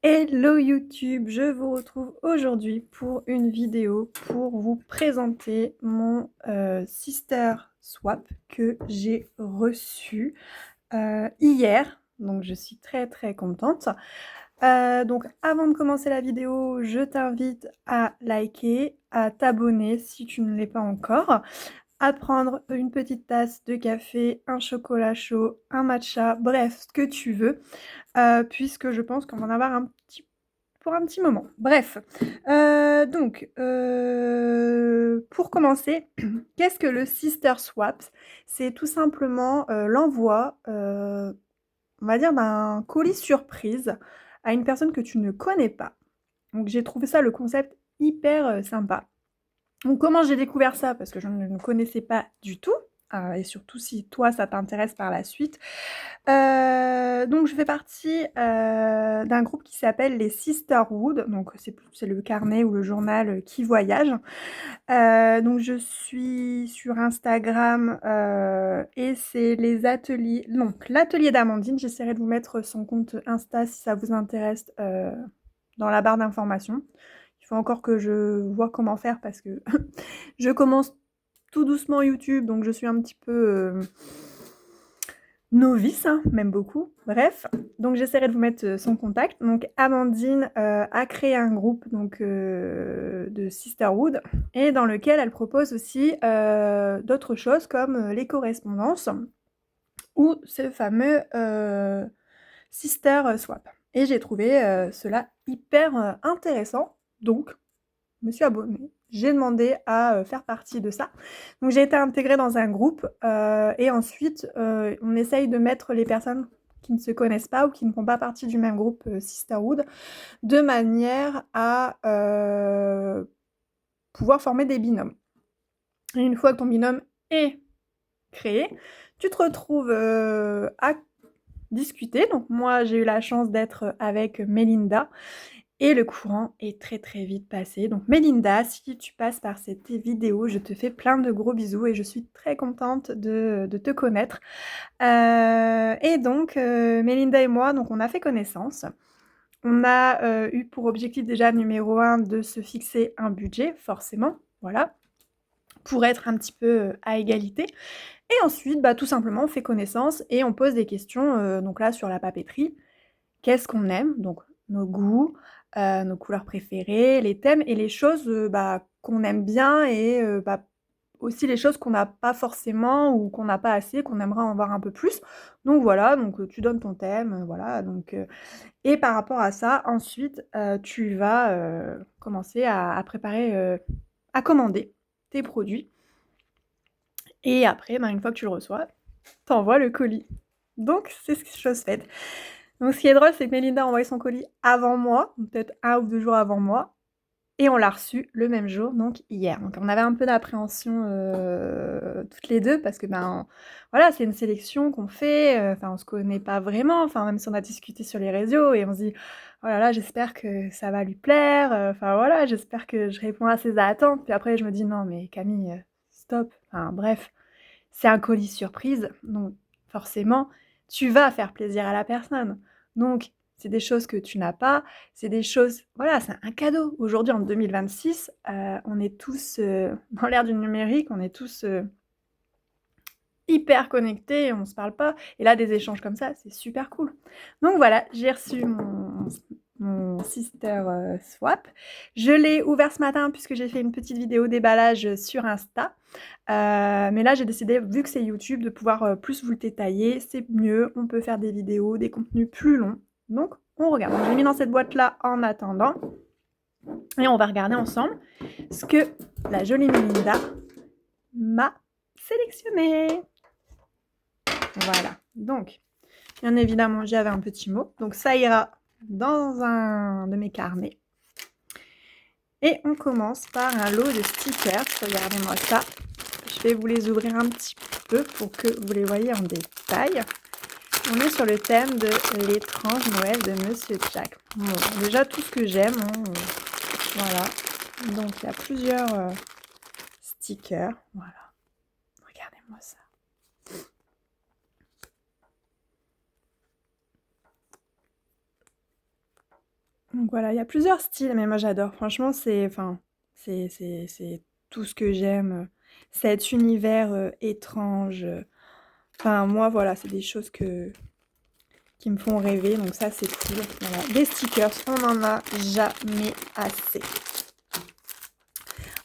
Hello YouTube, je vous retrouve aujourd'hui pour une vidéo pour vous présenter mon Sister Swap que j'ai reçu hier. Donc je suis très contente. Donc avant de commencer la vidéo, je t'invite à liker, à t'abonner si tu ne l'es pas encore, à prendre une petite tasse de café, un chocolat chaud, un matcha, bref, ce que tu veux, puisque je pense qu'on va en avoir pour un petit moment. Bref, pour commencer, qu'est-ce que le Sister Swap? C'est tout simplement l'envoi, on va dire, d'un colis surprise à une personne que tu ne connais pas. Donc j'ai trouvé ça, le concept, hyper sympa. Donc comment j'ai découvert ça? Parce que je ne le connaissais pas du tout, et surtout si toi ça t'intéresse par la suite. Donc je fais partie, d'un groupe qui s'appelle les Sisterhood, donc c'est le carnet ou le journal, qui voyage. Donc je suis sur Instagram, et c'est les ateliers donc l'atelier d'Amandine. J'essaierai de vous mettre son compte Insta si ça vous intéresse, dans la barre d'informations. Il faut encore que je vois comment faire parce que je commence tout doucement YouTube, donc je suis un petit peu novice, hein, même beaucoup. Bref, donc j'essaierai de vous mettre son contact. Donc Amandine a créé un groupe donc, de Sisterhood et dans lequel elle propose aussi d'autres choses comme les correspondances ou ce fameux Sister Swap. Et j'ai trouvé cela hyper intéressant. Donc je me suis abonnée, j'ai demandé à faire partie de ça. Donc j'ai été intégrée dans un groupe et ensuite on essaye de mettre les personnes qui ne se connaissent pas ou qui ne font pas partie du même groupe Sisterhood de manière à pouvoir former des binômes. Et une fois que ton binôme est créé, tu te retrouves à discuter. Donc moi j'ai eu la chance d'être avec Mélinda. Et le courant est très vite passé. Donc Mélinda, si tu passes par cette vidéo, je te fais plein de gros bisous et je suis très contente de te connaître. Et donc Mélinda et moi, donc on a fait connaissance. On a eu pour objectif déjà numéro 1 de se fixer un budget, forcément, voilà, pour être un petit peu à égalité. Et ensuite, bah, tout simplement, on fait connaissance et on pose des questions, donc là sur la papeterie. Qu'est-ce qu'on aime? Donc nos goûts, nos couleurs préférées, les thèmes et les choses, bah, qu'on aime bien et bah, aussi les choses qu'on n'a pas forcément ou qu'on n'a pas assez, qu'on aimerait en avoir un peu plus. Donc voilà, donc tu donnes ton thème, voilà donc et par rapport à ça, ensuite, tu vas, commencer à préparer, à commander tes produits et après, ben, une fois que tu le reçois, tu envoies le colis. Donc c'est chose faite. Donc ce qui est drôle, c'est que Mélinda a envoyé son colis avant moi, peut-être 1 ou 2 jours avant moi et on l'a reçu le même jour, donc hier. Donc on avait un peu d'appréhension, toutes les 2 parce que, ben, voilà, c'est une sélection qu'on fait, enfin on se connaît pas vraiment, enfin même si on a discuté sur les réseaux et on se dit: «Oh là là, j'espère que ça va lui plaire, enfin voilà, j'espère que je réponds à ses attentes». Puis après je me dis: «Non mais Camille, stop». Enfin bref, c'est un colis surprise, donc forcément, tu vas faire plaisir à la personne. Donc, c'est des choses que tu n'as pas, c'est des choses, voilà, c'est un cadeau. Aujourd'hui, en 2026, on est tous dans l'ère du numérique, on est tous hyper connectés, on ne se parle pas. Et là, des échanges comme ça, c'est super cool. Donc voilà, j'ai reçu mon Sister Swap. Je l'ai ouvert ce matin puisque j'ai fait une petite vidéo déballage sur Insta. Mais là, j'ai décidé, vu que c'est YouTube, de pouvoir plus vous le détailler. C'est mieux, on peut faire des vidéos, des contenus plus longs. Donc, on regarde. Donc, j'ai mis dans cette boîte-là en attendant. Et on va regarder ensemble ce que la jolie Melinda m'a sélectionné. Voilà. Donc, bien évidemment, j'avais un petit mot. Donc, ça ira dans un de mes carnets. Et on commence par un lot de stickers. Regardez-moi ça. Je vais vous les ouvrir un petit peu pour que vous les voyez en détail. On est sur le thème de l'étrange Noël de Monsieur Jack. Bon, déjà tout ce que j'aime, hein, voilà. Donc il y a plusieurs stickers, voilà. Regardez-moi ça. Donc voilà, il y a plusieurs styles, mais moi j'adore. Franchement, c'est tout ce que j'aime. Cet univers étrange. Enfin, moi, voilà, c'est des choses qui me font rêver. Donc ça, c'est cool. Voilà. Des stickers, on n'en a jamais assez.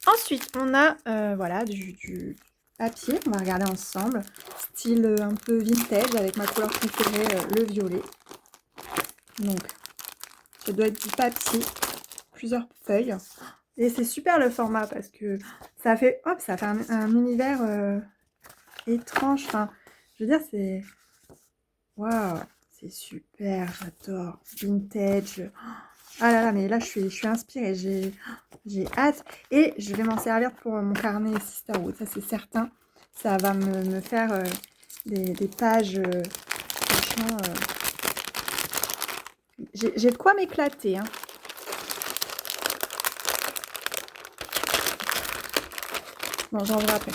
Ensuite, on a voilà, du papier. On va regarder ensemble. Style un peu vintage avec ma couleur préférée, le violet. Donc, ça doit être du papier. Plusieurs feuilles. Et c'est super le format parce que ça fait, hop, ça fait un univers étrange. Enfin, je veux dire, c'est... Waouh, c'est super, j'adore. Vintage. Ah là là, mais là, je suis inspirée. J'ai hâte. Et je vais m'en servir pour mon carnet Sisterhood. Ça, c'est certain. Ça va me faire des pages... franchement, j'ai de quoi m'éclater, hein. Bon, j'en verrai après.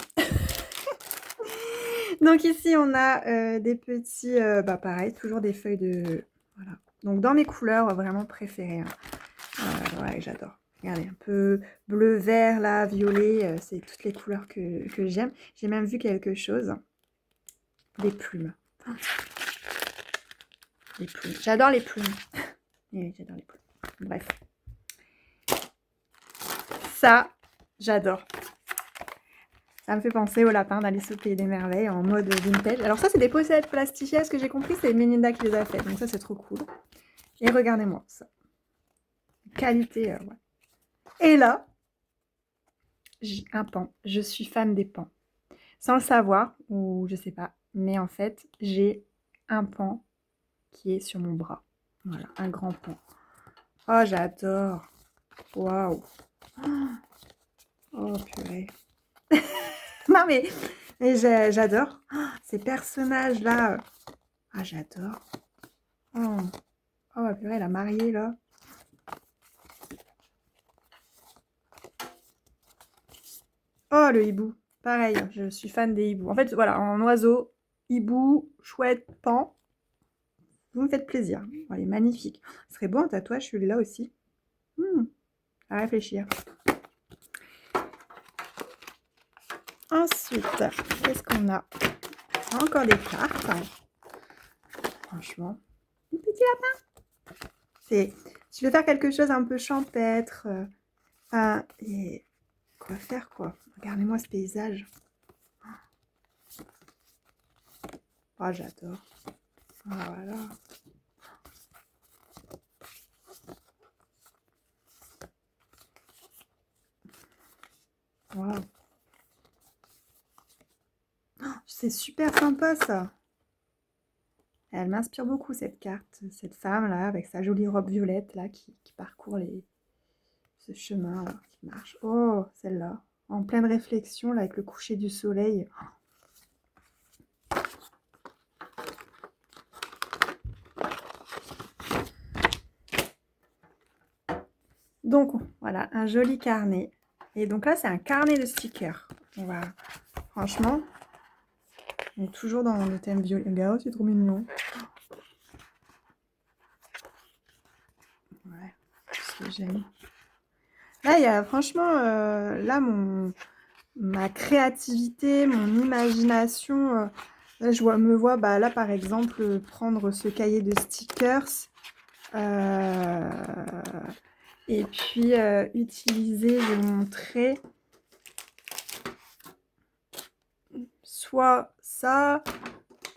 Donc ici, on a des petits... bah pareil, toujours des feuilles de... Voilà. Donc dans mes couleurs vraiment préférées. Hein. Ouais, j'adore. Regardez, un peu bleu, vert, là, violet. C'est toutes les couleurs que j'aime. J'ai même vu quelque chose. Des plumes. Les plumes. J'adore les plumes. Oui, j'adore les plumes. Bref. Ça, j'adore. Ça me fait penser au lapin d'Alice au Pays des Merveilles en mode vintage. Alors ça, c'est des pochettes plastifiées. Ce que j'ai compris, c'est Melinda qui les a faites. Donc ça, c'est trop cool. Et regardez-moi ça. Qualité, ouais. Et là, j'ai un pan. Je suis fan des pans. Sans le savoir, ou je sais pas. Mais en fait, j'ai un pan qui est sur mon bras. Voilà, un grand pan. Oh, j'adore. Waouh. Oh, purée. Non, mais j'adore. Ces personnages-là. Ah, j'adore. Oh. Oh, purée, la mariée, là. Oh, le hibou. Pareil, je suis fan des hiboux. En fait, voilà, en oiseau, hibou, chouette, pan. Vous me faites plaisir. Oh, elle est magnifique. Ce serait beau un tatouage, celui-là aussi. À réfléchir. Ensuite, qu'est-ce qu'on a? Encore des cartes. Franchement, des petits lapins. C'est, tu veux faire quelque chose un peu champêtre. Et quoi faire, quoi? Regardez-moi ce paysage. Oh, j'adore. Voilà. Wow. C'est super sympa, ça. Elle m'inspire beaucoup, cette carte. Cette femme-là, avec sa jolie robe violette, là, qui parcourt ce chemin, là, qui marche. Oh, celle-là. En pleine réflexion, là, avec le coucher du soleil. Donc, voilà, un joli carnet. Et donc là, c'est un carnet de stickers. Voilà. Franchement, donc toujours dans le thème violet. Regarde, c'est trop mignon. Ouais, ce que j'aime. Là, il y a franchement, là, ma créativité, mon imagination. Là, me vois, bah, là, par exemple, prendre ce cahier de stickers. Et puis, utiliser, je vais vous montrer. Soit ça,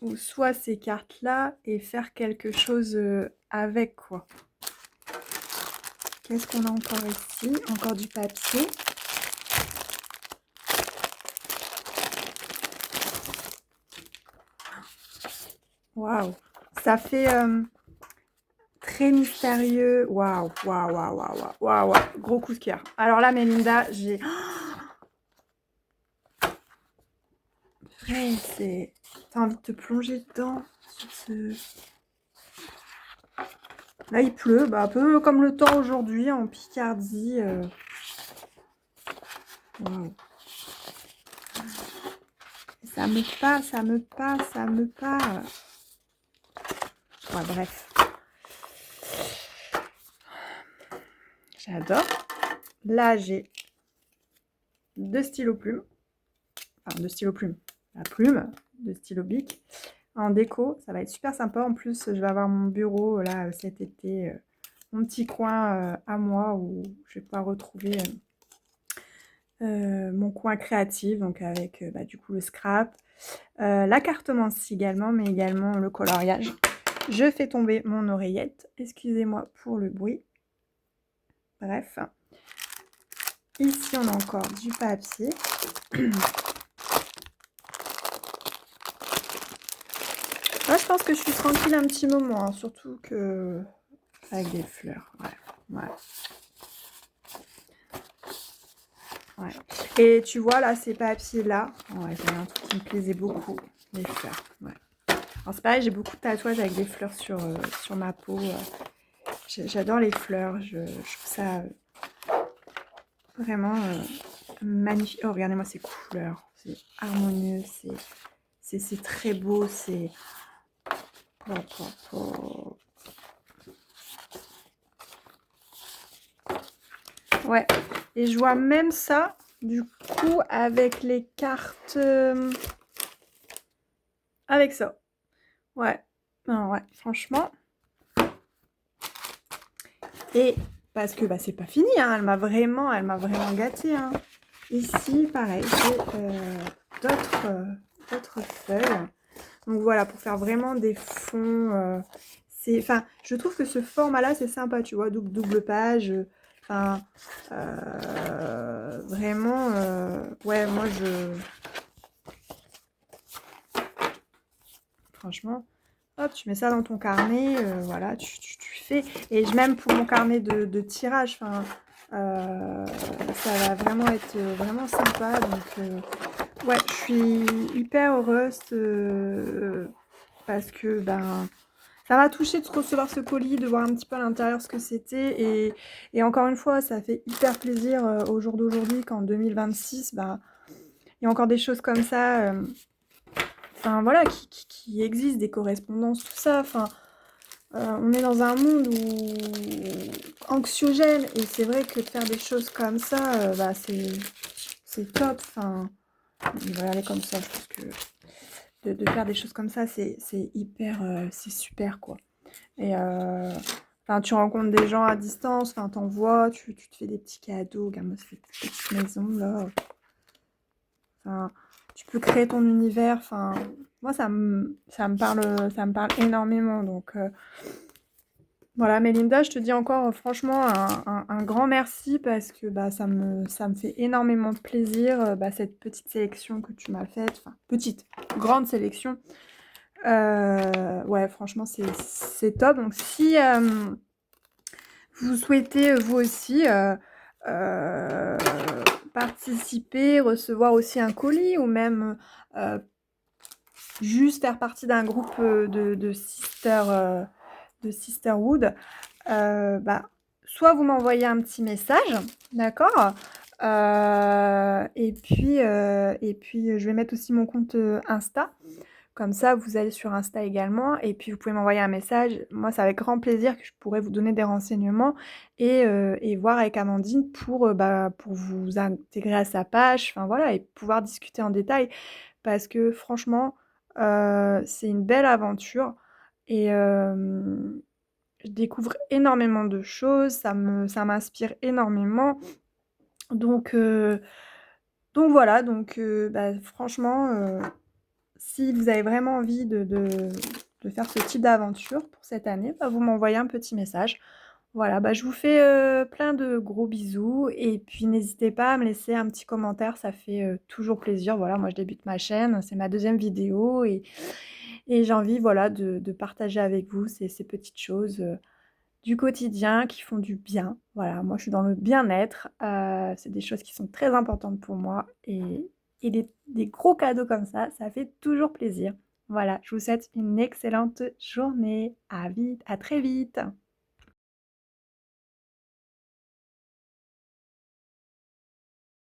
ou soit ces cartes-là, et faire quelque chose avec, quoi. Qu'est-ce qu'on a encore ici? Encore du papier. Waouh! Ça fait très mystérieux. Waouh, waouh, waouh, waouh, waouh, waouh. Gros coup de cœur. Alors là, Melinda, j'ai... c'est... T'as envie de te plonger dedans sur ce... Là, il pleut, bah, un peu comme le temps aujourd'hui en Picardie. Waouh. Ça me passe, ça me passe, ça me passe. Ouais, bref. J'adore. Là, j'ai 2 stylos plumes. Enfin, 2 stylos plumes. La plume de stylo bic. En déco, ça va être super sympa. En plus, je vais avoir mon bureau là cet été. Mon petit coin à moi où je vais pouvoir retrouver mon coin créatif. Donc avec du coup le scrap. La cartomancie également, mais également le coloriage. Je fais tomber mon oreillette. Excusez-moi pour le bruit. Bref. Ici, on a encore du papier. Moi, je pense que je suis tranquille un petit moment, hein, surtout que avec des fleurs. Ouais. Et tu vois, là, ces papiers-là, ouais, c'est un truc qui me plaisait beaucoup, les fleurs. Ouais. Alors, c'est pareil, j'ai beaucoup de tatouages avec des fleurs sur ma peau. J'adore les fleurs, je trouve ça vraiment magnifique. Oh, regardez-moi ces couleurs, c'est harmonieux, c'est très beau, c'est... Ouais, et je vois même ça, du coup, avec les cartes... avec ça. Ouais, non, ouais, franchement. Et parce que c'est pas fini, hein, elle m'a vraiment gâtée. Hein. Ici, pareil, j'ai d'autres feuilles. Donc voilà, pour faire vraiment des fonds. Enfin, je trouve que ce format-là, c'est sympa, tu vois, double page. Enfin, vraiment, ouais, moi franchement, hop, tu mets ça dans ton carnet, voilà, tu fais. Et même pour mon carnet de tirage, enfin, ça va vraiment être vraiment sympa. Donc, ouais, je suis hyper heureuse parce que, ça m'a touchée de recevoir ce colis, de voir un petit peu à l'intérieur ce que c'était. Et encore une fois, ça fait hyper plaisir au jour d'aujourd'hui qu'en 2026, il y a encore des choses comme ça. Enfin voilà, qui existent, des correspondances, tout ça. Enfin, on est dans un monde anxiogène et c'est vrai que de faire des choses comme ça, c'est top. Enfin, je vais regarder comme ça, je pense que de faire des choses comme ça, c'est hyper, c'est super quoi. Et enfin, tu rencontres des gens à distance, enfin, t'envoies, tu te fais des petits cadeaux. Regarde-moi cette petite maison là. Enfin, tu peux créer ton univers. Enfin, moi, ça me parle énormément. Donc, voilà, Mélinda, je te dis encore franchement un grand merci parce que ça me fait énormément plaisir, cette petite sélection que tu m'as faite. Enfin, petite, grande sélection. Ouais, franchement, c'est top. Donc, si vous souhaitez, vous aussi, participer, recevoir aussi un colis ou même juste faire partie d'un groupe de Sisterhood, soit vous m'envoyez un petit message, d'accord. Et puis je vais mettre aussi mon compte Insta. Comme ça, vous allez sur Insta également et puis vous pouvez m'envoyer un message. Moi, c'est avec grand plaisir que je pourrais vous donner des renseignements et voir avec Amandine pour vous intégrer à sa page, enfin voilà, et pouvoir discuter en détail. Parce que franchement, c'est une belle aventure et je découvre énormément de choses, ça m'inspire énormément. Donc, voilà, donc franchement, si vous avez vraiment envie de faire ce type d'aventure pour cette année, vous m'envoyez un petit message. Voilà, je vous fais plein de gros bisous et puis n'hésitez pas à me laisser un petit commentaire, ça fait toujours plaisir. Voilà, moi je débute ma chaîne, c'est ma deuxième vidéo et j'ai envie voilà, de partager avec vous ces petites choses du quotidien qui font du bien. Voilà, moi je suis dans le bien-être, c'est des choses qui sont très importantes pour moi et des gros cadeaux comme ça fait toujours plaisir. Voilà, je vous souhaite une excellente journée. À vite, à très vite.